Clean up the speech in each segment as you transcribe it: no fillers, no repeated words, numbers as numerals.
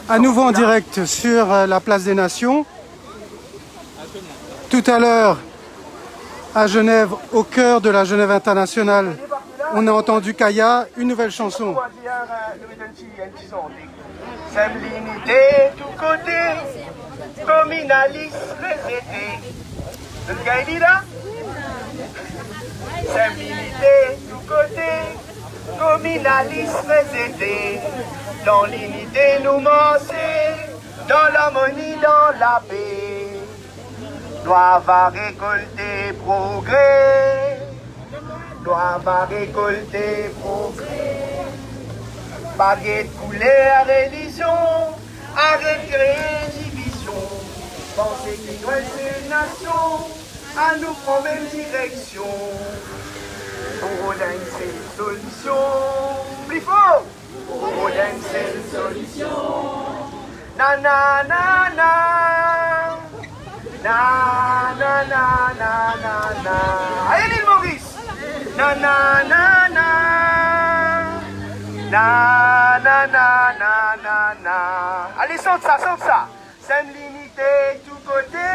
À nouveau en direct sur la place des Nations. Tout à l'heure, à Genève, au cœur de la Genève internationale, on a entendu Kaya, une nouvelle chanson. L'unité, tout côté, communalisme, l'unité, tout côté, communalisme, dans l'unité nous mancer, dans l'harmonie, dans la paix, doivent à récolter progrès, doivent à récolter progrès. Baguette, couleur, religion, arrêter division. Penser qu'il doit être une nation, à nous prendre même direction. Pour Odin, c'est une solution. Plus fort! Pour Odin, c'est une solution. Na na na na. Na na na na na na. Allez, l'île Maurice! Na na na na. Na na na na na na. Allez, saute ça, saute ça. C'est l'unité tout côté,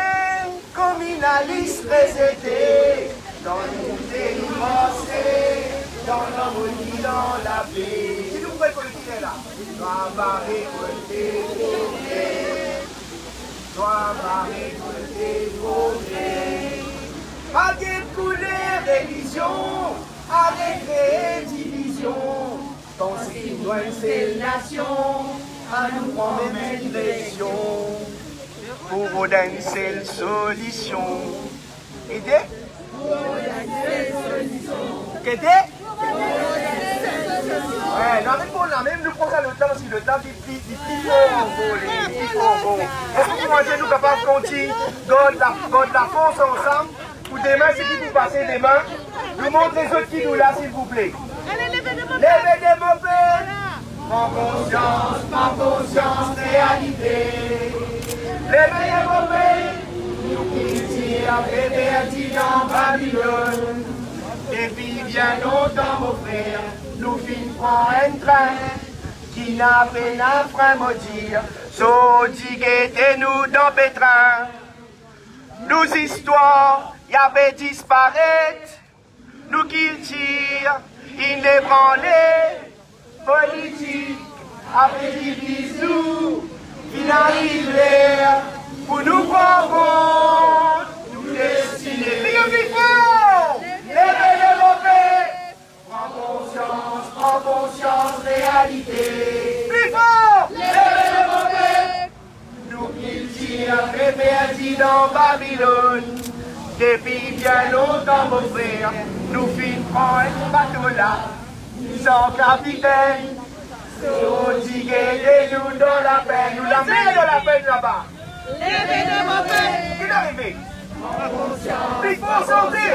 communalisme présété. Dans l'unité nous penser, dans l'harmonie, dans la paix. Si nous pouvons collecter là, doit récolter progrès, doit récolter progrès. Baguette, couleur, religion, arrêter division. Penser qu'il doit une seule nation, à nous prendre même direction. Pour Odin, une seule solution. Aidez? Pour Odin, une seule solution. Qu'aider? Ouais, non, même pour là, même nous prenons le temps, parce que le temps est plus fort. Est-ce que vous nous capables de continuer, de la force ensemble, pour demain, c'est qui vous passez demain, nous montre les autres qui nous là, s'il vous plaît. Levez des mauvais. Prends conscience, réalité. Levez des mauvais. Nous qui tirons, réveillés dans Babylone. Depuis bien longtemps, mon frère, nous finissons un train qui n'a peine à frein maudire. Sautiguez-nous dans Pétrin. Nos histoires y avaient disparaître. Nous qui tirent. Inébranlé, politique, après divise nous, il arrive l'air, pour nous prendre, nous destiner. Levez les mauvais, prends conscience, réalité. Plus fort, levez les mauvais, nous qui tirons, réveillés dans Babylone. Depuis bien longtemps, mon frère, nous finissons un bateau là, sans capitaine. Sautiguez-nous dans la peine, nous la mettons dans la peine là-bas. Levez de vos peines. Qui est arrivé? Il faut sortir.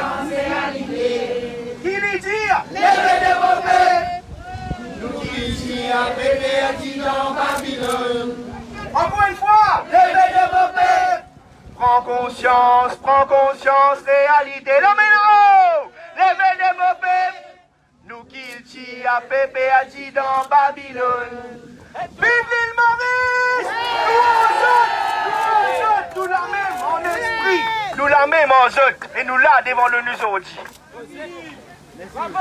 Qui lui dit? Levez de vos peines. Nous qui tirons, bébé, dans Babylone. Encore une fois, levez de vos peines. Prends conscience, réalité. L'homme est là-haut. Levez des mauvais. Nous qui tire à Pépé a dit dans Babylone. Vive l'île Maurice! Nous la même en esprit. Nous la même en zot. Et nous là devant le nous aujourd'hui. Bravo!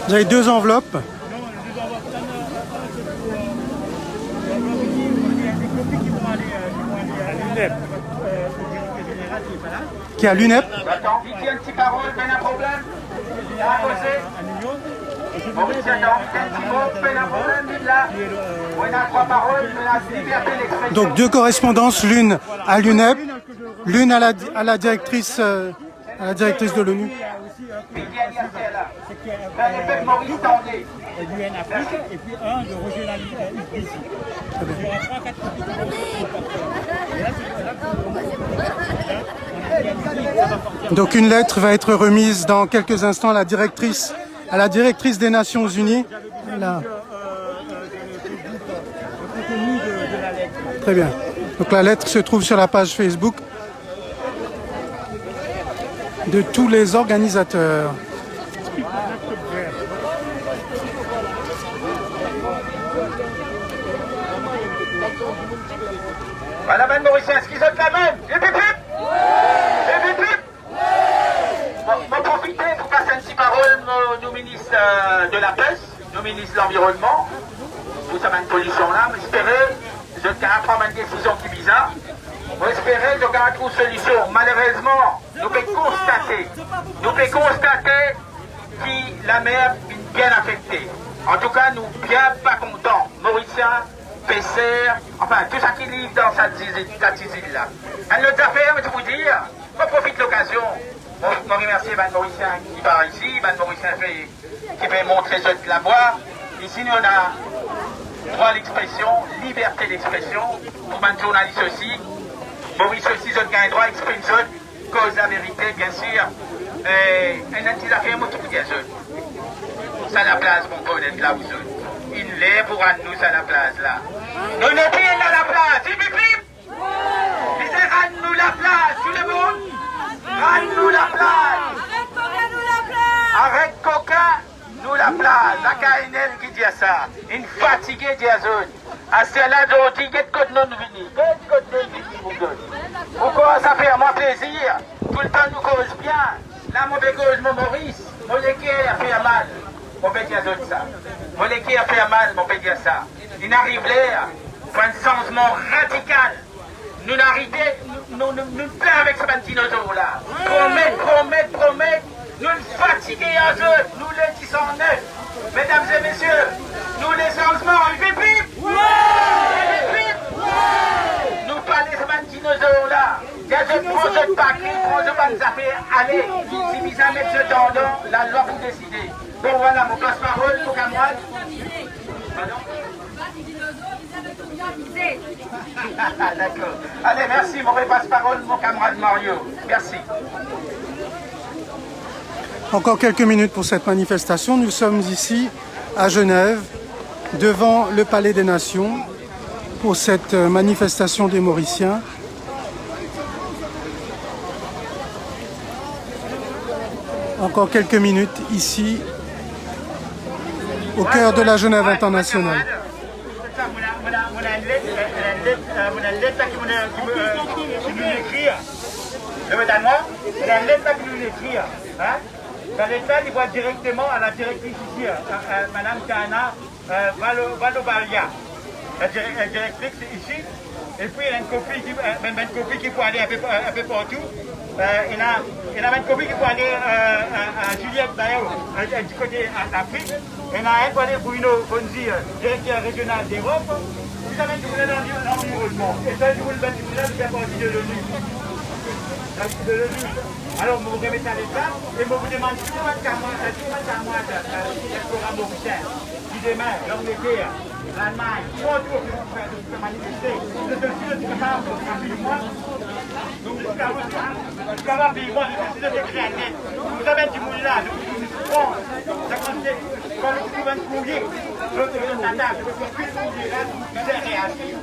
Vous avez deux enveloppes. Qui est à l'UNEP. Attends, il tient une petite parole, il y a un problème. Il y a un posé. Maurice, attends, il y a un petit mot, il y a un problème, il y a. Il y a trois paroles, il y a la liberté d'expression. Donc deux correspondances, l'une à l'UNEP, l'une à la directrice de l'ONU. C'est qu'il y a Maurice Tandé. Et l'UN Afrique, et puis un de Roger ici. Très bien. Donc une lettre va être remise dans quelques instants à la directrice des Nations Unies. Là. Très bien. Donc la lettre se trouve sur la page Facebook de tous les organisateurs. Madame Anne-Mauricien, est-ce qu'ils ont la même? Les pipip? Les pipip? M'en profiter pour passer une petite parole nos ministres de la pêche, nos ministres de l'environnement. Vous savez une pollution là, mais espérez, je vais prendre une décision qui est bizarre. Vous espérez, je vais trouver une solution. Malheureusement, nous pouvons constater que la mer est bien affectée. En tout cas, nous bien pas contents. Mauriciens, pêcheurs, enfin, tout ça qui livre dans cette île-là. Un autre affaire, je vous dire, je profite de l'occasion. Je remercie Van Mauricien qui part ici, Van Mauricien qui fait montrer ce la voie. Ici, nous, on a droit à l'expression, liberté d'expression, pour un journaliste aussi. Maurice aussi, je gagne droit à exprimer cause la vérité, bien sûr. Et un petit affaire, moi, tout bien sûr. Ça la place, mon bon, d'être là où je suis. Il l'est pour nous à la place, là. Nous ne sommes à la place, il me pip. Disez, rends-nous la place, tout le monde. Rends-nous la place. Arrête coca, nous la place. La KNL qui dit ça. Une fatiguée dit à zone. À celle-là, je dis, qu'est-ce que nous venons? Qu'est-ce que nous venons, mon gars? Pourquoi ça fait à moi plaisir? Tout le temps nous cause bien. Là, mon cause, mon Maurice, mon équerre fait mal. Mon peut dire ça. Mon équerre fait mal, mon peut dire ça. Il arrive l'air pour un changement radical. Nous n'arrivons, nous plaît avec ce petit dinosaure-là. Promet. Nous nous fatigués à eux, nous les 109. Mesdames et messieurs, nous les changements, pip. Nous parlons de ce petit dinosaure-là. Il y a je prends ce paquet, prends ce pas affaires, allez, si vous à mettre ce tendant, la loi vous décidez. Bon voilà, mon passe-parole, mon camarade. Pardon? D'accord. Allez, merci, mon passe-parole, mon camarade Mario. Merci. Encore quelques minutes pour cette manifestation. Nous sommes ici à Genève, devant le Palais des Nations, pour cette manifestation des Mauriciens. Encore quelques minutes ici, au cœur de la Genève internationale. L'État, il voit directement à la directrice ici, Madame Kana Valobalia, la directrice ici. Et puis il y a une copie qui peut aller un peu partout. Il y a une copie qui peut aller à Juliette Bayo, du côté d'Afrique. Il y en a un qui peut aller pour Bruno Bonzi, directeur régional d'Europe. Vous savez que vous êtes dans l'environnement. Et ça, je vous le dis, vous faites partie de l'ONU. Alors, vous remettez à l'État et vous demandez tout le camarade des programmes mauriciens qui demain, l'Angleterre, l'Allemagne, tout pour faire manifester. Vous êtes aussi le capable de moi. Donc, vous êtes capable de moi, je décide d'écrire un net. Vous avez du monde là, je prends, quand le coup va me courir, je vais t'attaquer, je vais faire plus de courir là, je vais réagir.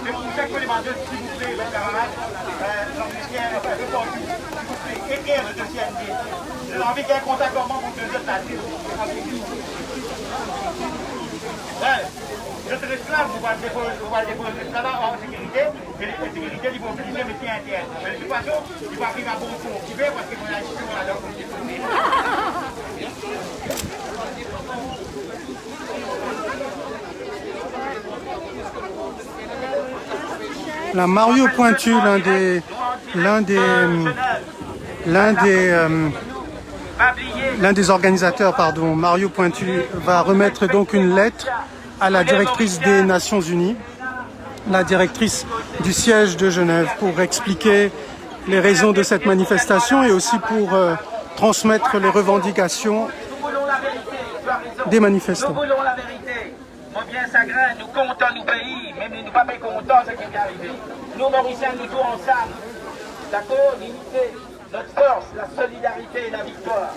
C'est pour ça que les mandats, s'il vous plaît, mes camarades, l'Angleterre, écrire le dossier ND. J'ai envie qu'il y ait un contact comment pour que je t'attire. Je te esclave, vous allez déposer l'esclavage en sécurité, et la sécurité, ils vont utiliser le métier interne. Mais de toute façon, ils vont arriver à bon pour occuper parce qu'ils vont aller sur la langue. La Mario Pointu, l'un des organisateurs, pardon, Mario Pointu, va remettre donc une lettre à la directrice des Nations Unies, la directrice du siège de Genève, pour expliquer les raisons de cette manifestation et aussi pour transmettre les revendications des manifestants. Nous voulons la vérité. Mon bien sacré, nous comptons nos pays, même nous ne pas contents de ce qui est arrivé. Nous, Mauriciens, nous tous ensemble. D'accord, l'unité, notre force, la solidarité et la victoire.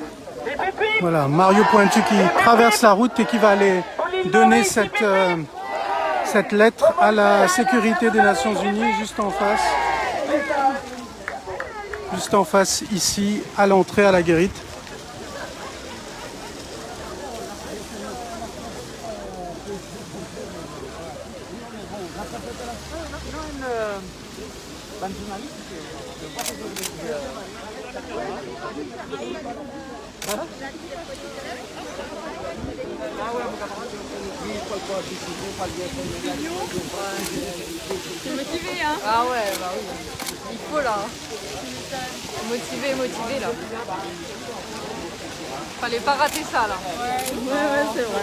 Et pipi. Voilà, Mario Pointu qui traverse la route et qui va aller donner cette lettre à la sécurité des Nations Unies juste en face ici à l'entrée à la guérite. C'est motivé, hein? Ah ouais, bah oui. Il faut là. Motivé là. Fallait pas rater ça là. Ouais, c'est vrai.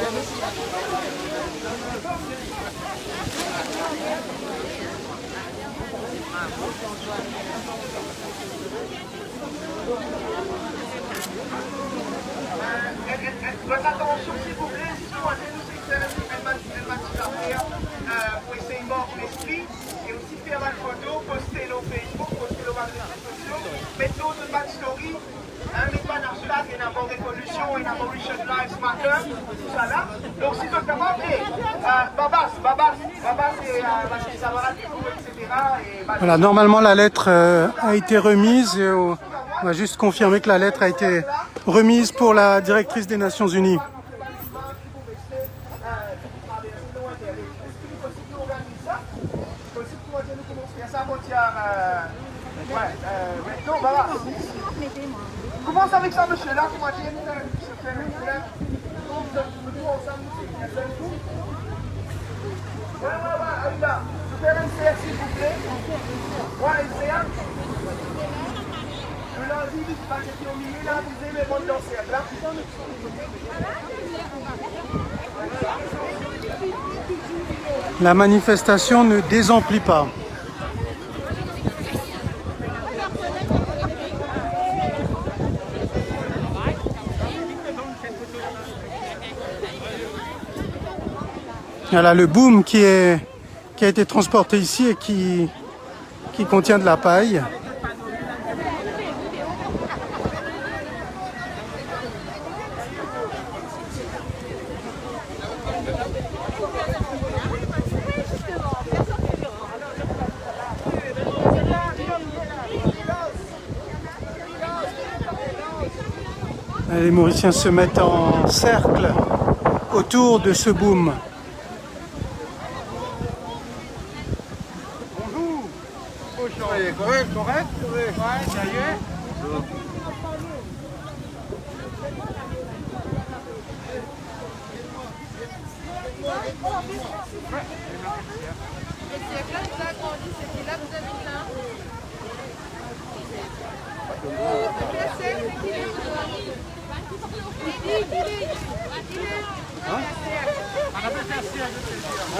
Votre attention, s'il vous plaît, si vous voulez nous éclairer pour essayer de mordre l'esprit et aussi faire la photo, poster nos Facebook, poster nos réseaux sociaux, mettre nos backstory, mettre pas dans cela qu'il y a une bonne révolution, une abolition lives matter, tout ça là. Donc si vous êtes capable, Babas et Savara, etc. Voilà, normalement la lettre a été remise et on va juste confirmer que la lettre a été remise pour la directrice des Nations Unies. Commence avec ça, monsieur, là, comment dire, là, faire un CR, s'il vous plaît. Ouais, un CR. Je l'envie du paquet au milieu, là, vous aimez mon danser, là. La manifestation ne désemplit pas. Voilà le boom qui a été transporté ici et qui contient de la paille. Les Mauriciens se mettent en cercle autour de ce boom. Correct, ouais, sérieux.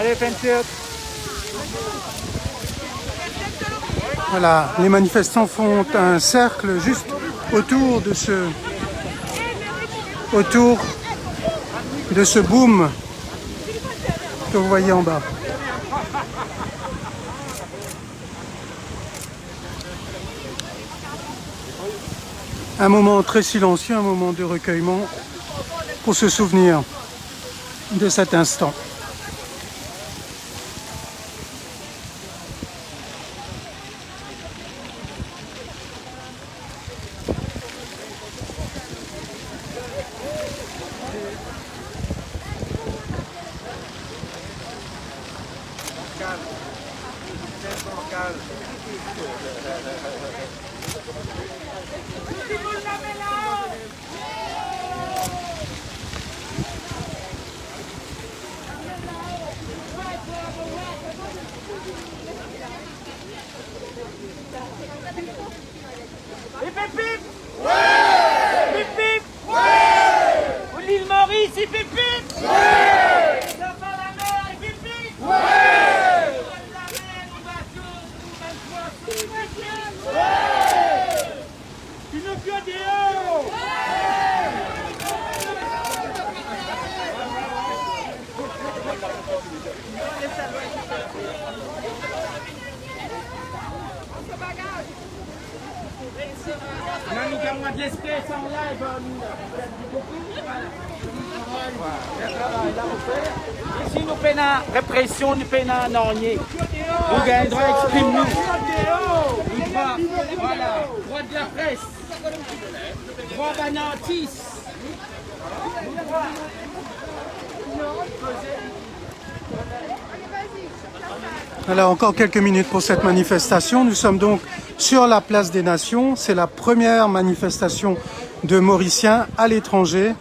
Allez, Pensier. Voilà, les manifestants font un cercle juste autour de ce boom que vous voyez en bas. Un moment très silencieux, un moment de recueillement pour se souvenir de cet instant. Et pip pip. Ouais. Pip pip. Ouais. Ou l'île Maurice et pip pip. Ouais. Ça va la mer et pip pip. Ouais. La mer, nous battons, ouais. Pinocchio Dio. Ouais. de l'espèce en live. Ici, nous peinons la répression, nous peinons non nier. Nous gagnons droit exprime-nous. Voilà, droit de la presse. Droit banantis. Alors encore quelques minutes pour cette manifestation. Nous sommes donc sur la place des Nations. C'est la première manifestation de Mauriciens à l'étranger.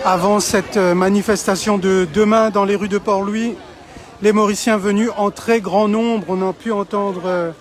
Avant cette manifestation de demain dans les rues de Port-Louis, les Mauriciens venus en très grand nombre. On a pu entendre